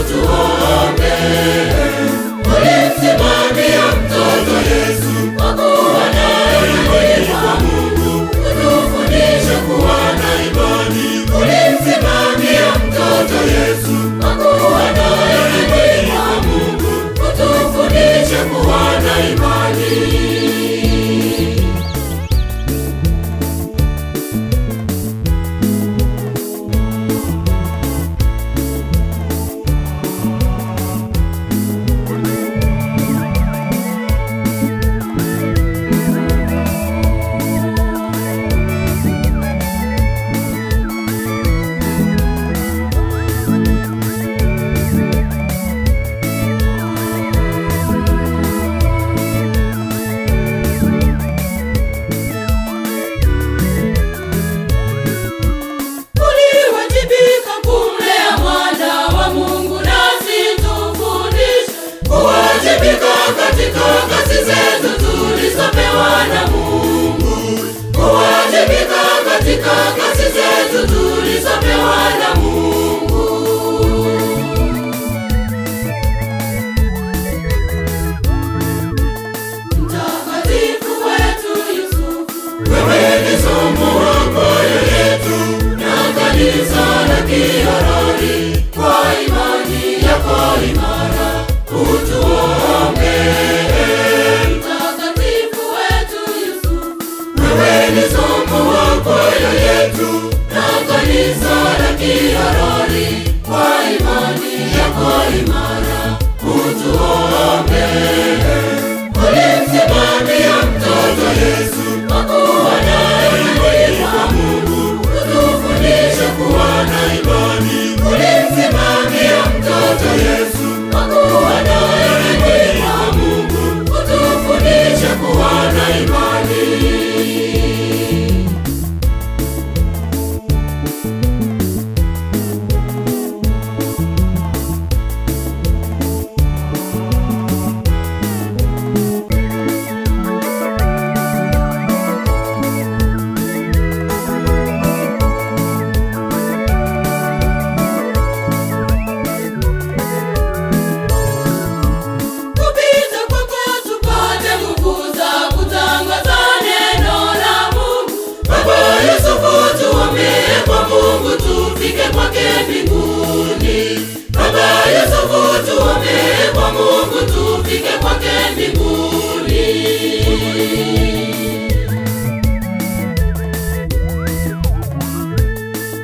utuombe. Ulimsimamia mtoto Yesu, kwa kuwa naye imani kwa Mungu, utufundishe kuwa na imani. Ulimsimamia mtoto Yesu, kwa kuwa naye imani kwa Mungu, utufundishe kuwa na imani. Katika kazi zetu tulizopewa na Mungu, kuwajibika katika kazi zetu tulizopewa na Mungu. Mtakatifu wetu Yusufu, wewe ni somo la kwaya yetu na kanisa la Kiarari, kwa imani yako imara utuombe. Mtakatifu wetu Yusufu, wewe ni somo la kwaya yetu na kanisa la Kiarari, kwa imani yako imara utuombe. Ulimsimamia mtoto Yesu, kwa kuwa naye imani kwa Mungu, utufundishe kuwa na imani. Ulimsimamia mtoto Yesu, kwa kuwa naye imani kwa Mungu, utufundishe kuwa na imani. Baba Yusufu, tuombe kwa Mungu tufike kwake mbinguni.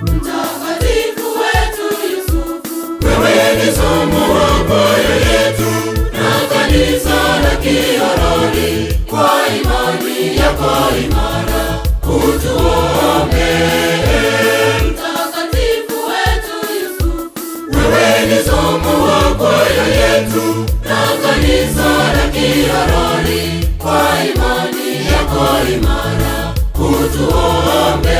Mtakatifu wetu Yusufu, wewe ni somo la kwaya yetu na kanisa la Kiarari, kwa imani yako imara utuombe. Ni somo la kwaya yetu na kanisa la Kiarari, kwa imani yako imara utuombe.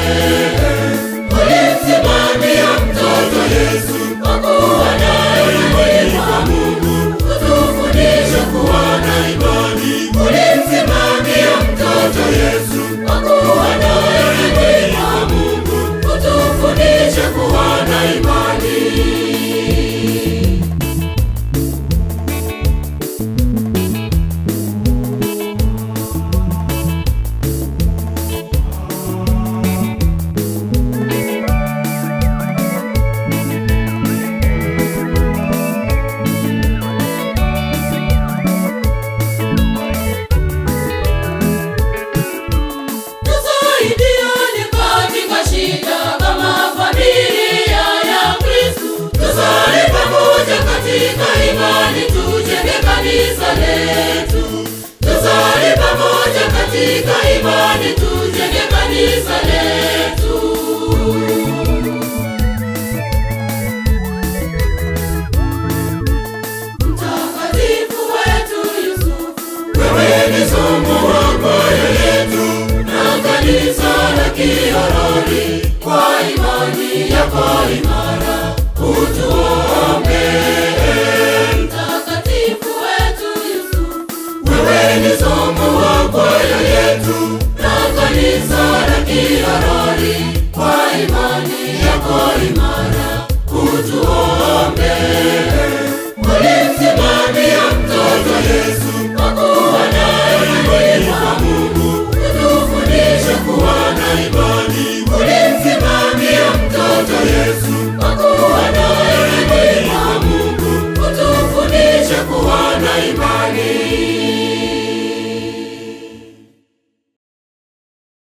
Ulimsimamia mtoto Yesu, kwa kuwa naye imani kwa Mungu, utufundishe kuwa na imani. Ulimsimamia mtoto Yesu, kwa kuwa naye imani kwa Mungu, utufundishe kuwa na imani. Katika imani tujenge kanisa letu. Tusali pamoja katika imani tujenge kanisa letu. Mtakatifu wetu Yusufu, wewe ni somo la kwaya yetu na kanisa la Kiarari, kwa imani yako imara utuombe. Mtakatifu wetu Yusufu, wewe ni somo la kwaya yetu na kanisa la Kiarari, kwa imani yako imara utuombe. imani